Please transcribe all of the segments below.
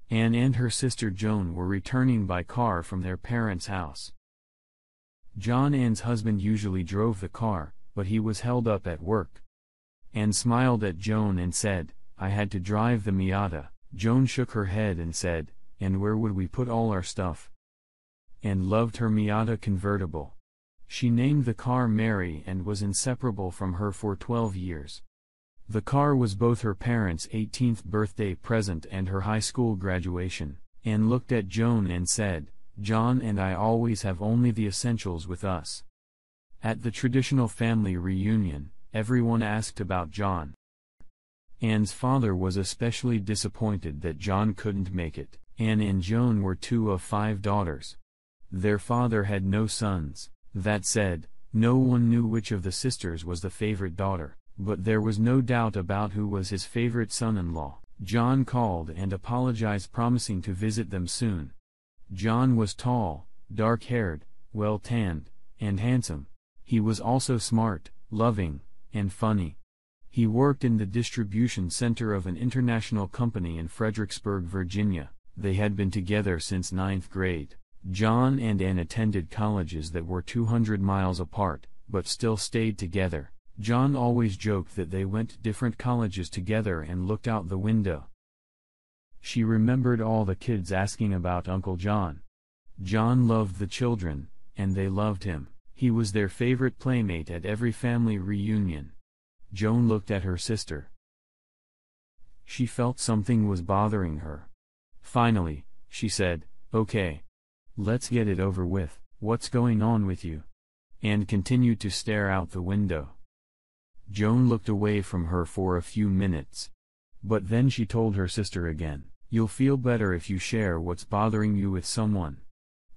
Anne and her sister Joan were returning by car from their parents' house. John, Anne's husband, usually drove the car, but he was held up at work. Anne smiled at Joan and said, "I had to drive the Miata." Joan shook her head and said, "And where would we put all our stuff?" Anne loved her Miata convertible. She named the car Mary and was inseparable from her for 12 years. The car was both her parents' 18th birthday present and her high school graduation. Anne looked at Joan and said, "John and I always have only the essentials with us." At the traditional family reunion, everyone asked about John. Anne's father was especially disappointed that John couldn't make it. Anne and Joan were 2 of 5 daughters. Their father had no sons. That said, no one knew which of the sisters was the favorite daughter, but there was no doubt about who was his favorite son-in-law. John called and apologized, promising to visit them soon. John was tall, dark-haired, well-tanned, and handsome. He was also smart, loving, and funny. He worked in the distribution center of an international company in Fredericksburg, Virginia. They had been together since 9th grade. John and Anne attended colleges that were 200 miles apart, but still stayed together. John always joked that they went to different colleges together and looked out the window. She remembered all the kids asking about Uncle John. John loved the children, and they loved him. He was their favorite playmate at every family reunion. Joan looked at her sister. She felt something was bothering her. Finally, she said, "Okay. Let's get it over with. What's going on with you?" Anne continued to stare out the window. Joan looked away from her for a few minutes. But then she told her sister again, "You'll feel better if you share what's bothering you with someone.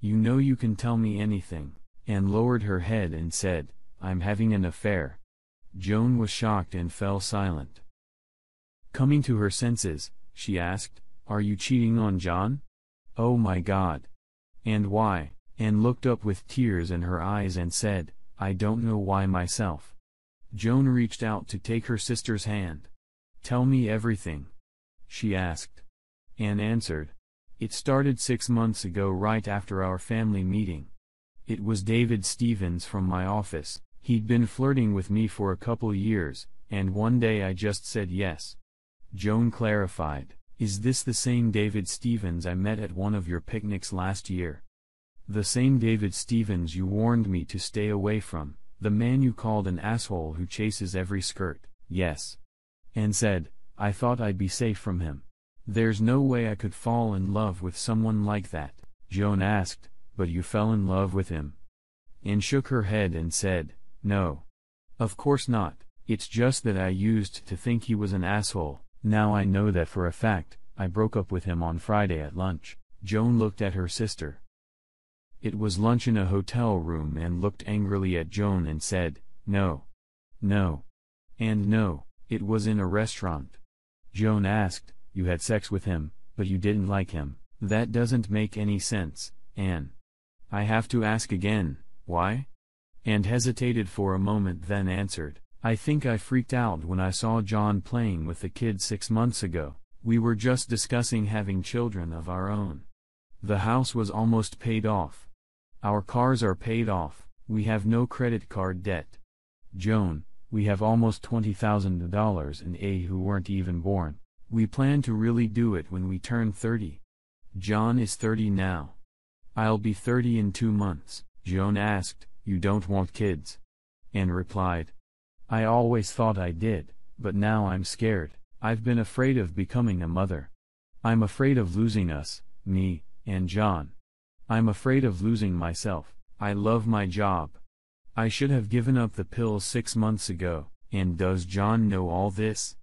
You know you can tell me anything." Anne lowered her head and said, "I'm having an affair." Joan was shocked and fell silent. Coming to her senses, she asked, "Are you cheating on John?" "Oh my God. And why?" Anne looked up with tears in her eyes and said, "I don't know why myself." Joan reached out to take her sister's hand. "Tell me everything," she asked. Anne answered, "It started 6 months ago, right after our family meeting. It was David Stevens from my office. He'd been flirting with me for a couple years, and one day I just said yes." Joan clarified, "Is this the same David Stevens I met at one of your picnics last year? The same David Stevens you warned me to stay away from, the man you called an asshole who chases every skirt?" "Yes." Anne said, "I thought I'd be safe from him. There's no way I could fall in love with someone like that." Joan asked, "But you fell in love with him?" Anne shook her head and said, "No. Of course not. It's just that I used to think he was an asshole. Now I know that for a fact. I broke up with him on Friday at lunch." Joan looked at her sister. It was lunch in a hotel room. and looked angrily at Joan and said, "No. No. And no, it was in a restaurant." Joan asked, "You had sex with him, but you didn't like him? That doesn't make any sense, Anne." "I have to ask again, why?" Anne hesitated for a moment, then answered, "I think I freaked out when I saw John playing with the kids 6 months ago. We were just discussing having children of our own. The house was almost paid off. Our cars are paid off. We have no credit card debt. Joan, we have almost $20,000 in A who weren't even born. We plan to really do it when we turn 30. John is 30 now. I'll be 30 in 2 months." Joan asked, "You don't want kids?" Anne replied, "I always thought I did, but now I'm scared. I've been afraid of becoming a mother. I'm afraid of losing us, me, and John. I'm afraid of losing myself. I love my job. I should have given up the pills 6 months ago." "And does John know all this?"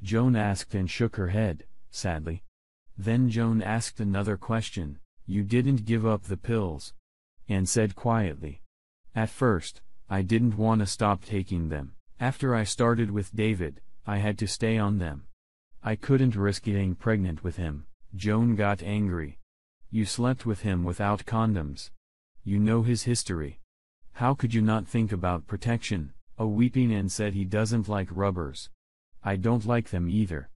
Joan asked and shook her head, sadly. Then Joan asked another question, "You didn't give up the pills?" Anne said quietly, "At first, I didn't want to stop taking them. After I started with David, I had to stay on them. I couldn't risk getting pregnant with him." Joan got angry. "You slept with him without condoms. You know his history. How could you not think about protection?" A weeping Anne said, "He doesn't like rubbers. I don't like them either."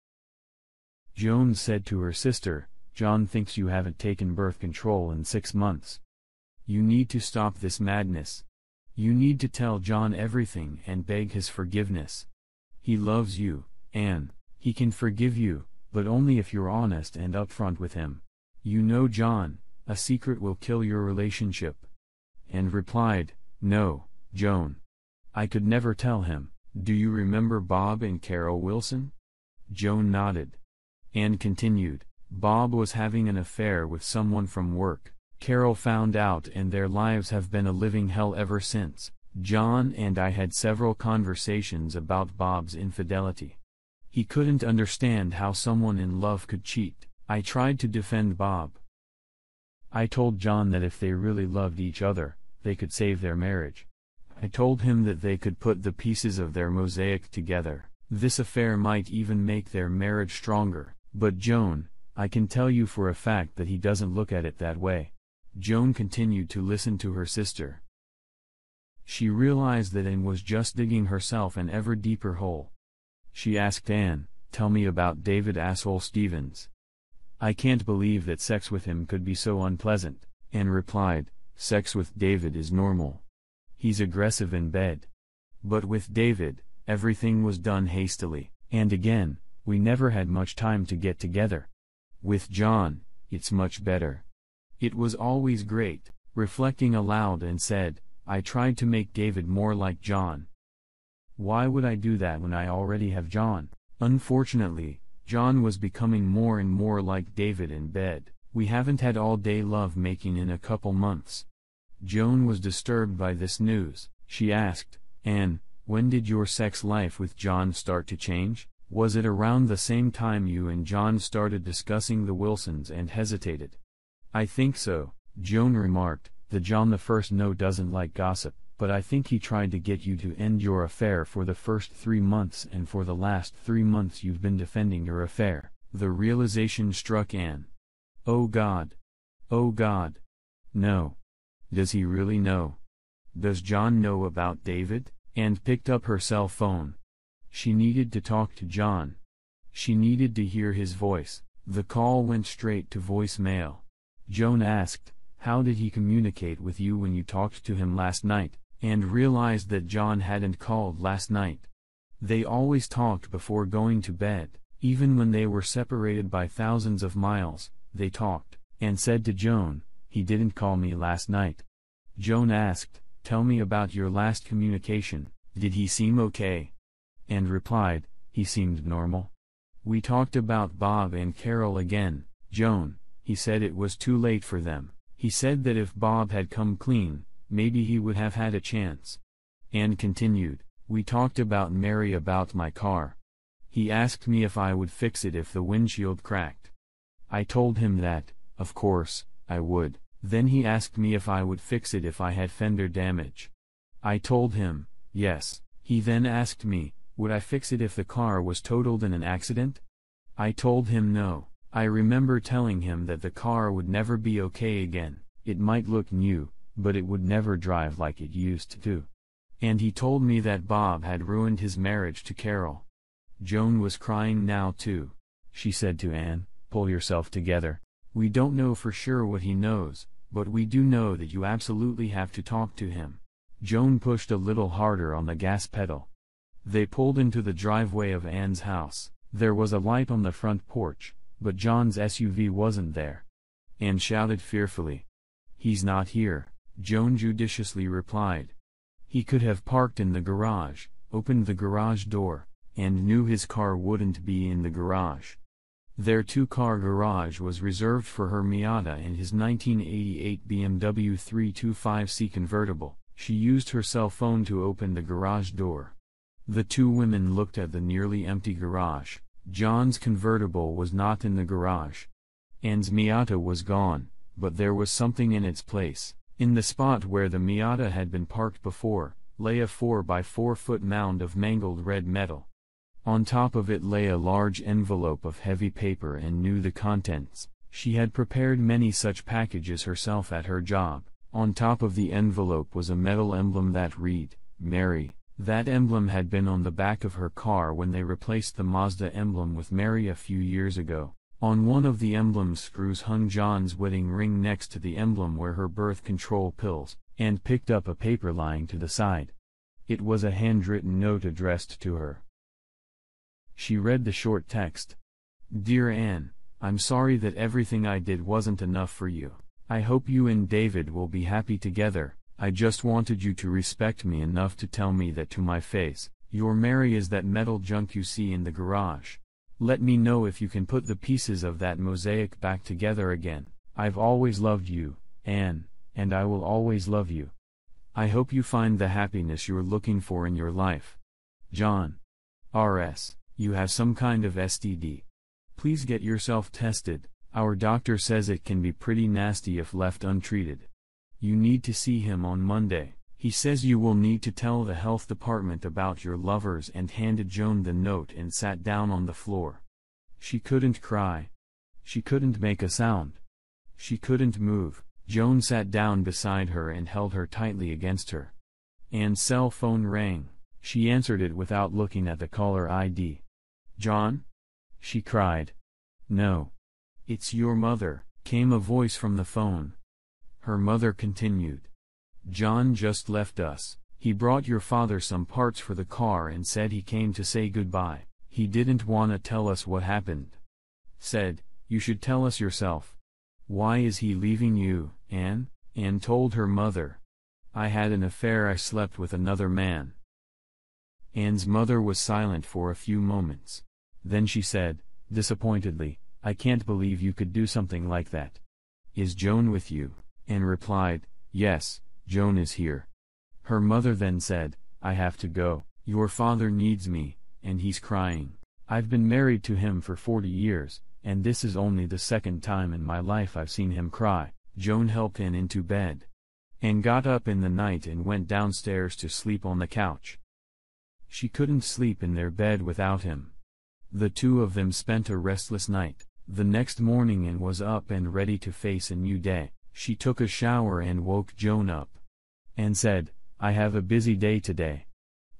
Joan said to her sister, John thinks you haven't taken birth control in 6 months. You need to stop this madness. You need to tell John everything and beg his forgiveness. He loves you, Anne. He can forgive you, but only if you're honest and upfront with him. You know, John, a secret will kill your relationship. Anne replied, No, Joan. I could never tell him. Do you remember Bob and Carol Wilson? Joan nodded. Anne continued, Bob was having an affair with someone from work. Carol found out and their lives have been a living hell ever since. John and I had several conversations about Bob's infidelity. He couldn't understand how someone in love could cheat. I tried to defend Bob. I told John that if they really loved each other, they could save their marriage. I told him that they could put the pieces of their mosaic together. This affair might even make their marriage stronger. But Joan, I can tell you for a fact that he doesn't look at it that way. Joan continued to listen to her sister. She realized that Anne was just digging herself an ever deeper hole. She asked Anne, Tell me about David Asshole Stevens. I can't believe that sex with him could be so unpleasant. Anne replied, Sex with David is normal. He's aggressive in bed. But with David, everything was done hastily, and again, we never had much time to get together. With John, it's much better. It was always great. Reflecting aloud, and said, I tried to make David more like John. Why would I do that when I already have John? Unfortunately, John was becoming more and more like David in bed. We haven't had all-day love making in a couple months. Joan was disturbed by this news. She asked, Anne, when did your sex life with John start to change? Was it around the same time you and John started discussing the Wilsons and hesitated? I think so, Joan remarked. The John the First doesn't like gossip, but I think he tried to get you to end your affair for the first 3 months, and for the last 3 months you've been defending your affair. The realization struck Anne. Oh God. Oh God. No. Does he really know? Does John know about David? Anne picked up her cell phone. She needed to talk to John. She needed to hear his voice. The call went straight to voicemail. Joan asked, How did he communicate with you when you talked to him last night? And realized that John hadn't called last night. They always talked before going to bed. Even when they were separated by thousands of miles, they talked. And said to Joan, He didn't call me last night. Joan asked, Tell me about your last communication. Did he seem okay? And replied, He seemed normal. We talked about Bob and Carol again, Joan. He said it was too late for them. He said that if Bob had come clean, maybe he would have had a chance. Anne continued, We talked about Mary, about my car. He asked me if I would fix it if the windshield cracked. I told him that, of course, I would. Then he asked me if I would fix it if I had fender damage. I told him, yes. He then asked me, would I fix it if the car was totaled in an accident? I told him no. I remember telling him that the car would never be okay again. It might look new, but it would never drive like it used to. And he told me that Bob had ruined his marriage to Carol. Joan was crying now too. She said to Anne, Pull yourself together. We don't know for sure what he knows, but we do know that you absolutely have to talk to him. Joan pushed a little harder on the gas pedal. They pulled into the driveway of Anne's house. There was a light on the front porch, but John's SUV wasn't there. Anne shouted fearfully. He's not here, Joan judiciously replied. He could have parked in the garage, opened the garage door, and knew his car wouldn't be in the garage. Their 2-car garage was reserved for her Miata and his 1988 BMW 325C convertible. She used her cell phone to open the garage door. The two women looked at the nearly empty garage. John's convertible was not in the garage. Anne's Miata was gone, but there was something in its place. In the spot where the Miata had been parked before, lay a 4x4-foot mound of mangled red metal. On top of it lay a large envelope of heavy paper and knew the contents. She had prepared many such packages herself at her job. On top of the envelope was a metal emblem that read, Mary. That emblem had been on the back of her car when they replaced the Mazda emblem with Mary a few years ago. On one of the emblem's screws hung John's wedding ring next to the emblem where her birth control pills, and picked up a paper lying to the side. It was a handwritten note addressed to her. She read the short text. Dear Anne, I'm sorry that everything I did wasn't enough for you. I hope you and David will be happy together. I just wanted you to respect me enough to tell me that to my face. You're merry as that metal junk you see in the garage. Let me know if you can put the pieces of that mosaic back together again. I've always loved you, Anne, and I will always love you. I hope you find the happiness you're looking for in your life. John. R.S. You have some kind of STD. Please get yourself tested. Our doctor says it can be pretty nasty if left untreated. You need to see him on Monday. He says you will need to tell the health department about your lovers, and handed Joan the note and sat down on the floor. She couldn't cry. She couldn't make a sound. She couldn't move. Joan sat down beside her and held her tightly against her. Anne's cell phone rang. She answered it without looking at the caller ID. John? She cried. No. It's your mother, came a voice from the phone. Her mother continued. John just left us. He brought your father some parts for the car and said he came to say goodbye. He didn't want to tell us what happened. Said, you should tell us yourself. Why is he leaving you, Anne? Anne told her mother. I had an affair. I slept with another man. Anne's mother was silent for a few moments. Then she said, disappointedly, I can't believe you could do something like that. Is Joan with you? Anne replied, yes, Joan is here. Her mother then said, I have to go. Your father needs me, and he's crying. I've been married to him for 40 years, and this is only the second time in my life I've seen him cry. Joan helped Anne into bed. Anne got up in the night and went downstairs to sleep on the couch. She couldn't sleep in their bed without him. The two of them spent a restless night. The next morning Anne was up and ready to face a new day. She took a shower and woke Joan up. Anne said, I have a busy day today.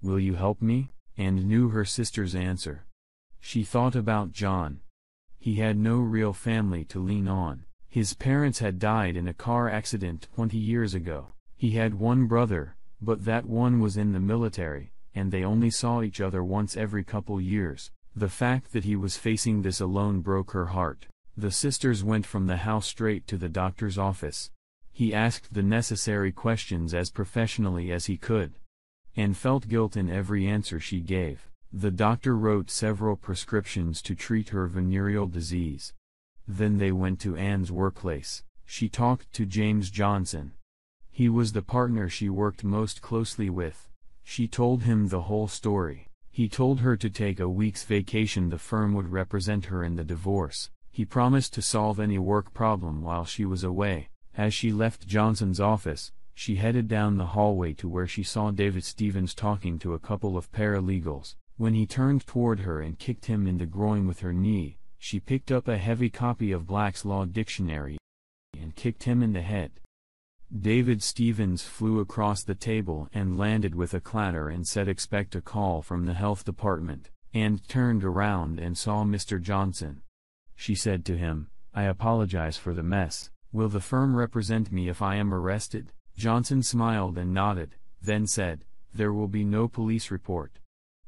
Will you help me? Anne knew her sister's answer. She thought about John. He had no real family to lean on. His parents had died in a car accident 20 years ago. He had one brother, but that one was in the military, and they only saw each other once every couple years. The fact that he was facing this alone broke her heart. The sisters went from the house straight to the doctor's office. He asked the necessary questions as professionally as he could. Anne felt guilt in every answer she gave. The doctor wrote several prescriptions to treat her venereal disease. Then they went to Anne's workplace. She talked to James Johnson. He was the partner she worked most closely with. She told him the whole story. He told her to take a week's vacation. The firm would represent her in the divorce. He promised to solve any work problem while she was away. As she left Johnson's office, she headed down the hallway to where she saw David Stevens talking to a couple of paralegals. When he turned toward her and kicked him in the groin with her knee, she picked up a heavy copy of Black's Law Dictionary and kicked him in the head. David Stevens flew across the table and landed with a clatter and said, expect a call from the health department, and turned around and saw Mr. Johnson. She said to him, I apologize for the mess. Will the firm represent me if I am arrested? Johnson smiled and nodded, then said, there will be no police report.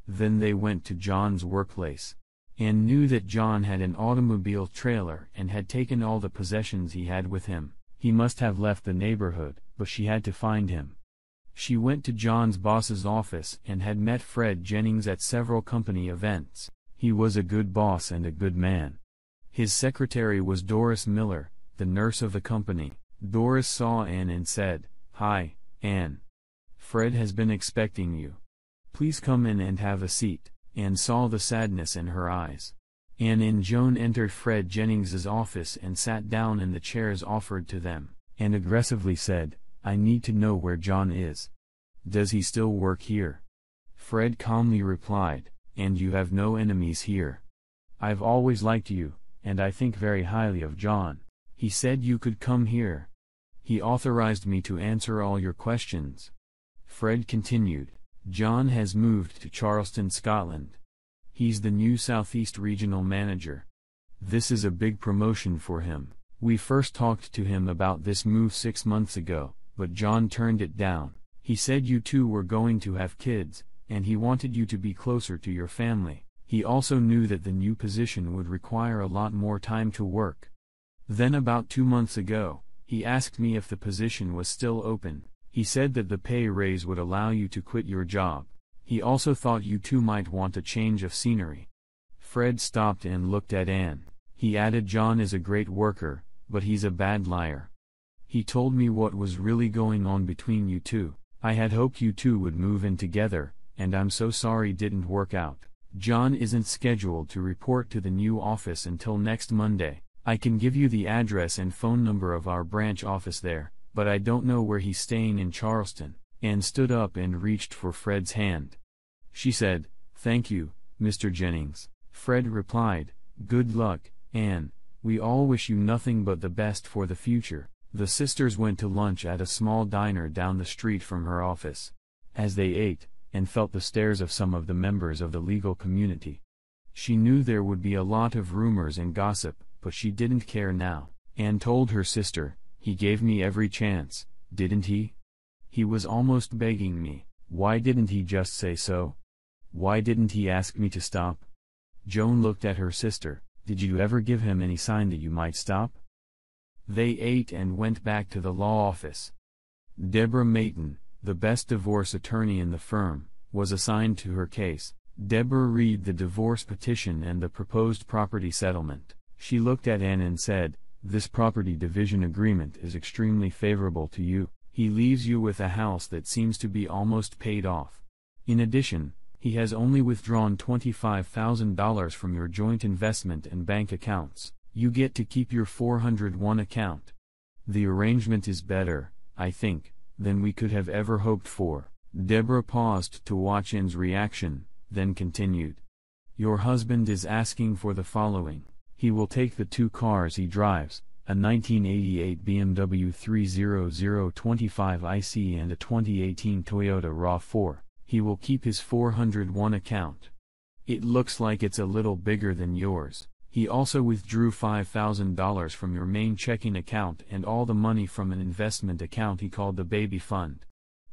Then they went to John's workplace. Anne knew that John had an automobile trailer and had taken all the possessions he had with him. He must have left the neighborhood, but she had to find him. She went to John's boss's office and had met Fred Jennings at several company events. He was a good boss and a good man. His secretary was Doris Miller, the nurse of the company. Doris saw Anne and said, Hi, Anne. Fred has been expecting you. Please come in and have a seat. Anne saw the sadness in her eyes. Anne and Joan entered Fred Jennings's office and sat down in the chairs offered to them, and aggressively said, I need to know where John is. Does he still work here? Fred calmly replied, and you have no enemies here. I've always liked you, and I think very highly of John. He said you could come here. He authorized me to answer all your questions. Fred continued, John has moved to Charleston, Scotland. He's the new Southeast Regional Manager. This is a big promotion for him. We first talked to him about this move 6 months ago, but John turned it down. He said you two were going to have kids, and he wanted you to be closer to your family. He also knew that the new position would require a lot more time to work. Then about 2 months ago, he asked me if the position was still open. He said that the pay raise would allow you to quit your job. He also thought you two might want a change of scenery. Fred stopped and looked at Anne. He added, John is a great worker, but he's a bad liar. He told me what was really going on between you two. I had hoped you two would move in together, and I'm so sorry it didn't work out. John isn't scheduled to report to the new office until next Monday. I can give you the address and phone number of our branch office there, but I don't know where he's staying in Charleston. Anne stood up and reached for Fred's hand. She said, "Thank you, Mr. Jennings." Fred replied, "Good luck, Anne. We all wish you nothing but the best for the future." The sisters went to lunch at a small diner down the street from her office. As they ate, Anne felt the stares of some of the members of the legal community. She knew there would be a lot of rumors and gossip, but she didn't care now. Anne told her sister, "He gave me every chance, didn't he? He was almost begging me. Why didn't he just say so? Why didn't he ask me to stop?" Joan looked at her sister. "Did you ever give him any sign that you might stop?" They ate and went back to the law office. Deborah Mayton, the best divorce attorney in the firm, was assigned to her case. Deborah read the divorce petition and the proposed property settlement. She looked at Anne and said, "This property division agreement is extremely favorable to you. He leaves you with a house that seems to be almost paid off. In addition, he has only withdrawn $25,000 from your joint investment and bank accounts. You get to keep your 401 account. The arrangement is better, I think, than we could have ever hoped for." Deborah paused to watch Anne's reaction, then continued. "Your husband is asking for the following. He will take the 2 cars he drives, a 1988 BMW 30025iC and a 2018 Toyota RAV4. He will keep his 401 account. It looks like it's a little bigger than yours. He also withdrew $5,000 from your main checking account and all the money from an investment account he called the baby fund.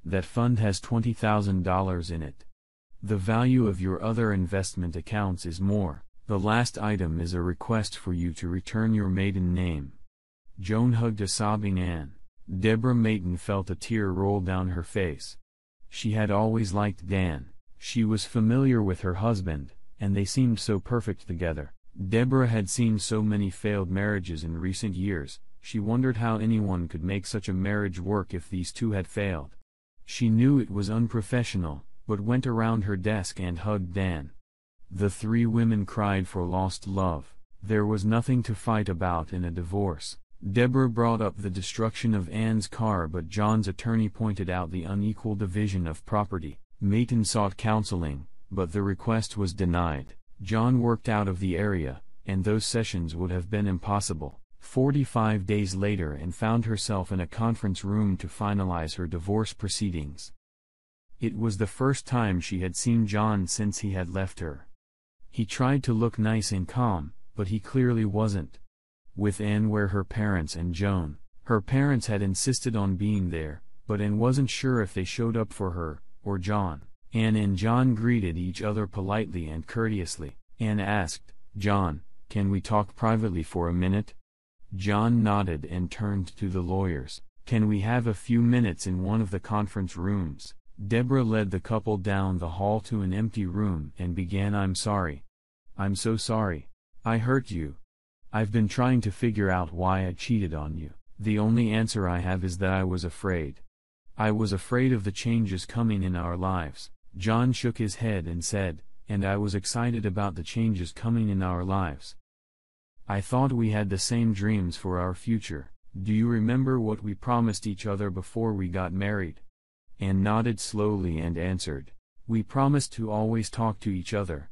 That fund has $20,000 in it. The value of your other investment accounts is more. The last item is a request for you to return your maiden name." Joan hugged a sobbing Anne. Deborah Mayton felt a tear roll down her face. She had always liked Dan. She was familiar with her husband, and they seemed so perfect together. Deborah had seen so many failed marriages in recent years. She wondered how anyone could make such a marriage work if these two had failed. She knew it was unprofessional, but went around her desk and hugged Dan. The 3 women cried for lost love. There was nothing to fight about in a divorce. Deborah brought up the destruction of Anne's car, but John's attorney pointed out the unequal division of property. Mayton sought counseling, but the request was denied. John worked out of the area, and those sessions would have been impossible. 45 days later, Anne found herself in a conference room to finalize her divorce proceedings. It was the first time she had seen John since he had left her. He tried to look nice and calm, but he clearly wasn't. With Anne were her parents and Joan. Her parents had insisted on being there, but Anne wasn't sure if they showed up for her, or John. Anne and John greeted each other politely and courteously. Anne asked, "John, can we talk privately for a minute?" John nodded and turned to the lawyers. "Can we have a few minutes in one of the conference rooms?" Deborah led the couple down the hall to an empty room and began, "I'm sorry. I'm so sorry. I hurt you. I've been trying to figure out why I cheated on you. The only answer I have is that I was afraid. I was afraid of the changes coming in our lives." John shook his head and said, "And I was excited about the changes coming in our lives. I thought we had the same dreams for our future. Do you remember what we promised each other before we got married?" Anne nodded slowly and answered, "We promised to always talk to each other.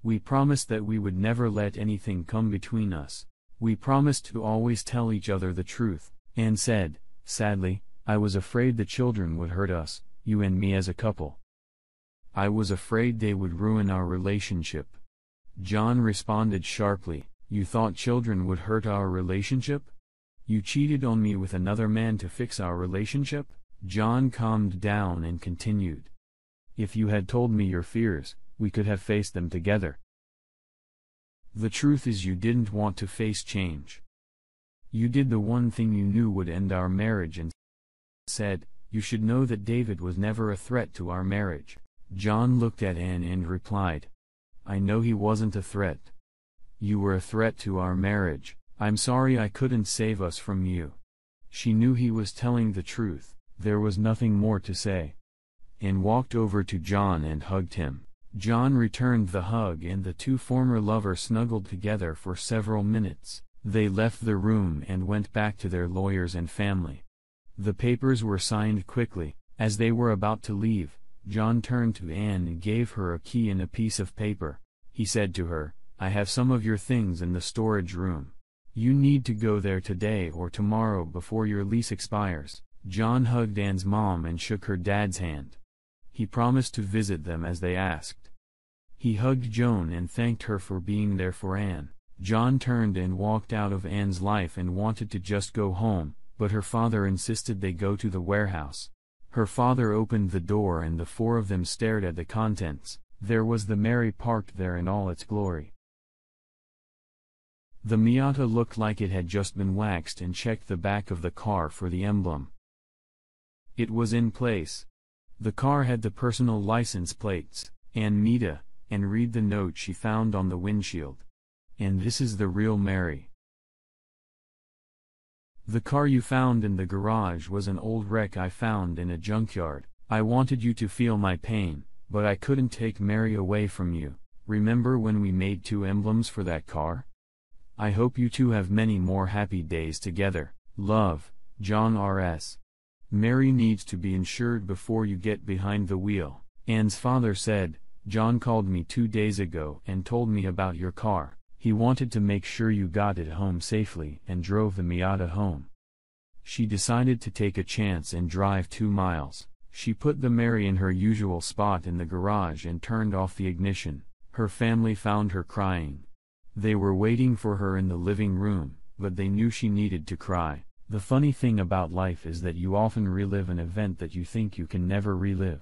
We promised that we would never let anything come between us. We promised to always tell each other the truth." Anne said, sadly, "I was afraid the children would hurt us, you and me as a couple. I was afraid they would ruin our relationship." John responded sharply, You thought children would hurt our relationship? You cheated on me with another man to fix our relationship? John calmed down and continued. If you had told me your fears, we could have faced them together. The truth is you didn't want to face change. You did the one thing you knew would end our marriage and said, you should know that David was never a threat to our marriage. John looked at Anne and replied, I know he wasn't a threat. You were a threat to our marriage. I'm sorry I couldn't save us from you. She knew he was telling the truth. There was nothing more to say. Anne walked over to John and hugged him. John returned the hug and the two former lovers snuggled together for several minutes. They left the room and went back to their lawyers and family. The papers were signed quickly. As they were about to leave, John turned to Anne and gave her a key and a piece of paper. He said to her, I have some of your things in the storage room. You need to go there today or tomorrow before your lease expires. John hugged Anne's mom and shook her dad's hand. He promised to visit them as they asked. He hugged Joan and thanked her for being there for Anne. John turned and walked out of Anne's life and wanted to just go home, but her father insisted they go to the warehouse. Her father opened the door and the four of them stared at the contents. There was the Mary parked there in all its glory. The Miata looked like it had just been waxed and checked the back of the car for the emblem. It was in place. The car had the personal license plates, and Mita, and read the note she found on the windshield. And this is the real Mary. The car you found in the garage was an old wreck I found in a junkyard. I wanted you to feel my pain, but I couldn't take Mary away from you. Remember when we made 2 emblems for that car? I hope you two have many more happy days together. Love, John R.S. Mary needs to be insured before you get behind the wheel. Anne's father said, John called me 2 days ago and told me about your car. He wanted to make sure you got it home safely and drove the Miata home. She decided to take a chance and drive 2 miles. She put the Mary in her usual spot in the garage and turned off the ignition. Her family found her crying. They were waiting for her in the living room, but they knew she needed to cry. The funny thing about life is that you often relive an event that you think you can never relive.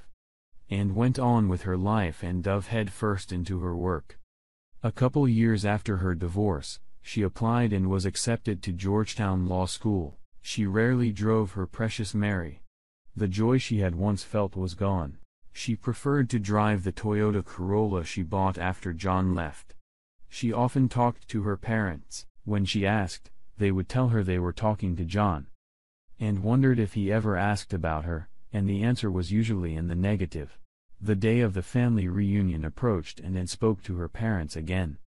Anne went on with her life and dove head first into her work. A couple years after her divorce, she applied and was accepted to Georgetown Law School. She rarely drove her precious Mary. The joy she had once felt was gone. She preferred to drive the Toyota Corolla she bought after John left. She often talked to her parents. When she asked, they would tell her they were talking to John. And wondered if he ever asked about her, and the answer was usually in the negative. The day of the family reunion approached and Anne spoke to her parents again.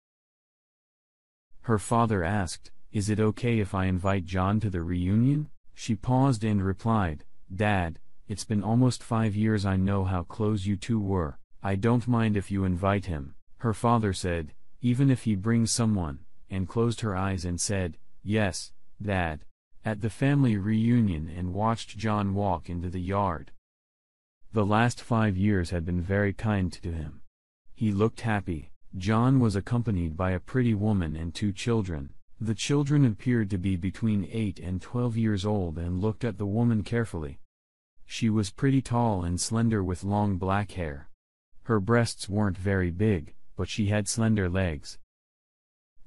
Her father asked, Is it okay if I invite John to the reunion? She paused and replied, Dad, it's been almost 5 years. I know how close you two were. I don't mind if you invite him. Her father said, Even if he brings someone, and closed her eyes and said, Yes, Dad. At the family reunion and watched John walk into the yard. The last 5 years had been very kind to him. He looked happy. John was accompanied by a pretty woman and 2 children. The children appeared to be between 8 and 12 years old and looked at the woman carefully. She was pretty tall and slender with long black hair. Her breasts weren't very big, but she had slender legs.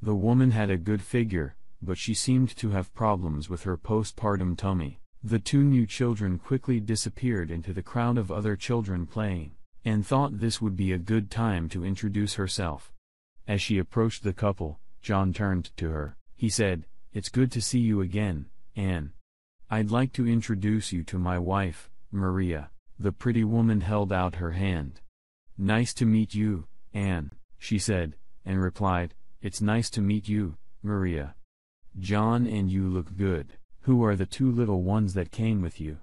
The woman had a good figure, but she seemed to have problems with her postpartum tummy. The 2 new children quickly disappeared into the crowd of other children playing, and thought this would be a good time to introduce herself. As she approached the couple, John turned to her. He said, It's good to see you again, Anne. I'd like to introduce you to my wife, Maria. The pretty woman held out her hand. Nice to meet you, Anne, she said, and replied, It's nice to meet you, Maria. John and you look good. Who are the 2 little ones that came with you?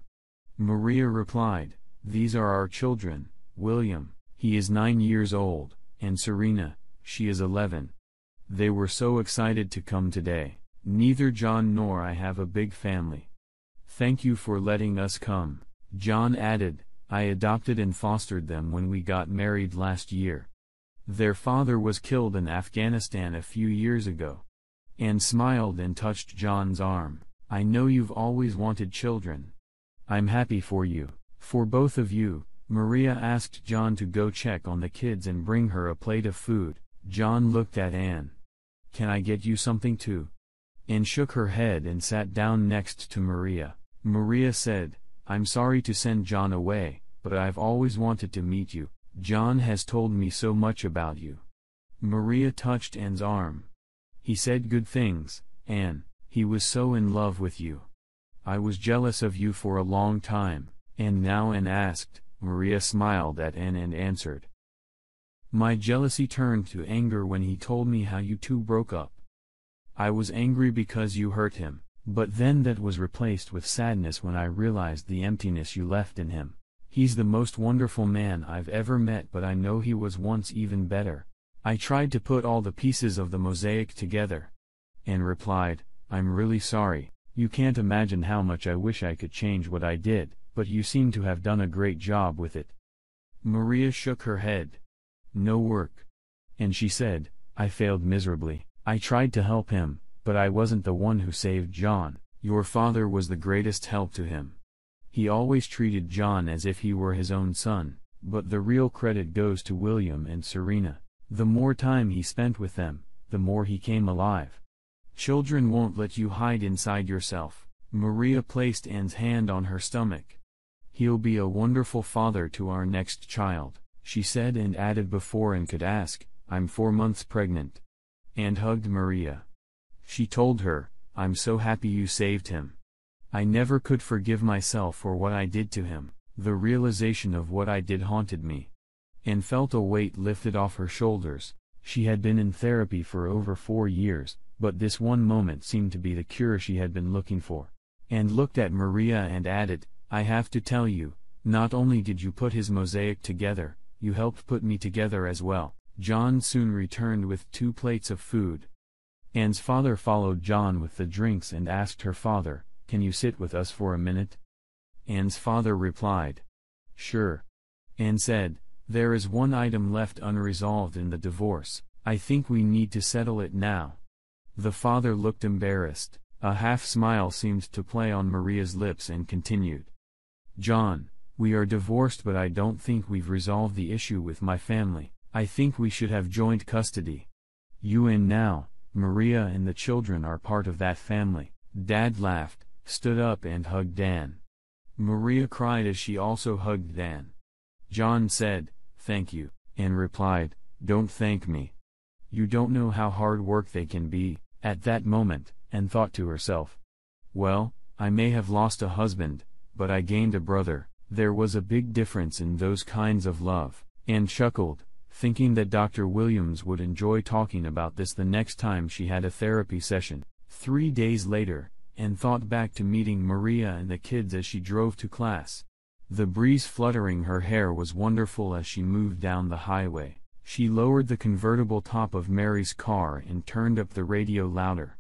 Maria replied, These are our children, William, he is 9 years old, and Serena, she is 11. They were so excited to come today. Neither John nor I have a big family. Thank you for letting us come. John added, I adopted and fostered them when we got married last year. Their father was killed in Afghanistan a few years ago. Anne smiled and touched John's arm. I know you've always wanted children. I'm happy for you. For both of you. Maria asked John to go check on the kids and bring her a plate of food. John looked at Anne. Can I get you something too? Anne shook her head and sat down next to Maria. Maria said, I'm sorry to send John away, but I've always wanted to meet you. John has told me so much about you. Maria touched Anne's arm. He said good things, Anne. He was so in love with you. I was jealous of you for a long time. And now Anne asked. Maria smiled at Anne and answered. My jealousy turned to anger when he told me how you two broke up. I was angry because you hurt him, but then that was replaced with sadness when I realized the emptiness you left in him. He's the most wonderful man I've ever met, but I know he was once even better. I tried to put all the pieces of the mosaic together. Anne replied, I'm really sorry. You can't imagine how much I wish I could change what I did, but you seem to have done a great job with it. Maria shook her head. No work. And she said, I failed miserably. I tried to help him, but I wasn't the one who saved John. Your father was the greatest help to him. He always treated John as if he were his own son, but the real credit goes to William and Serena. The more time he spent with them, the more he came alive. Children won't let you hide inside yourself. Maria placed Anne's hand on her stomach. He'll be a wonderful father to our next child, she said, and added before Anne could ask, I'm 4 months pregnant. Anne hugged Maria. She told her, I'm so happy you saved him. I never could forgive myself for what I did to him. The realization of what I did haunted me. Anne felt a weight lifted off her shoulders. She had been in therapy for over 4 years, but this one moment seemed to be the cure she had been looking for. Anne looked at Maria and added, I have to tell you, not only did you put his mosaic together, you helped put me together as well. John soon returned with 2 plates of food. Anne's father followed John with the drinks and asked her father, Can you sit with us for a minute? Anne's father replied, Sure. Anne said, There is one item left unresolved in the divorce. I think we need to settle it now. The father looked embarrassed. A half smile seemed to play on Maria's lips and continued. John, we are divorced, but I don't think we've resolved the issue with my family. I think we should have joint custody. You and now, Maria and the children are part of that family. Dad laughed, stood up and hugged Dan. Maria cried as she also hugged Dan. John said, Thank you, and replied, Don't thank me. You don't know how hard work they can be. At that moment, Anne thought to herself, Well, I may have lost a husband, but I gained a brother. There was a big difference in those kinds of love. Anne chuckled, thinking that Dr. Williams would enjoy talking about this the next time she had a therapy session. 3 days later, Anne thought back to meeting Maria and the kids as she drove to class. The breeze fluttering her hair was wonderful as she moved down the highway. She lowered the convertible top of Mary's car and turned up the radio louder.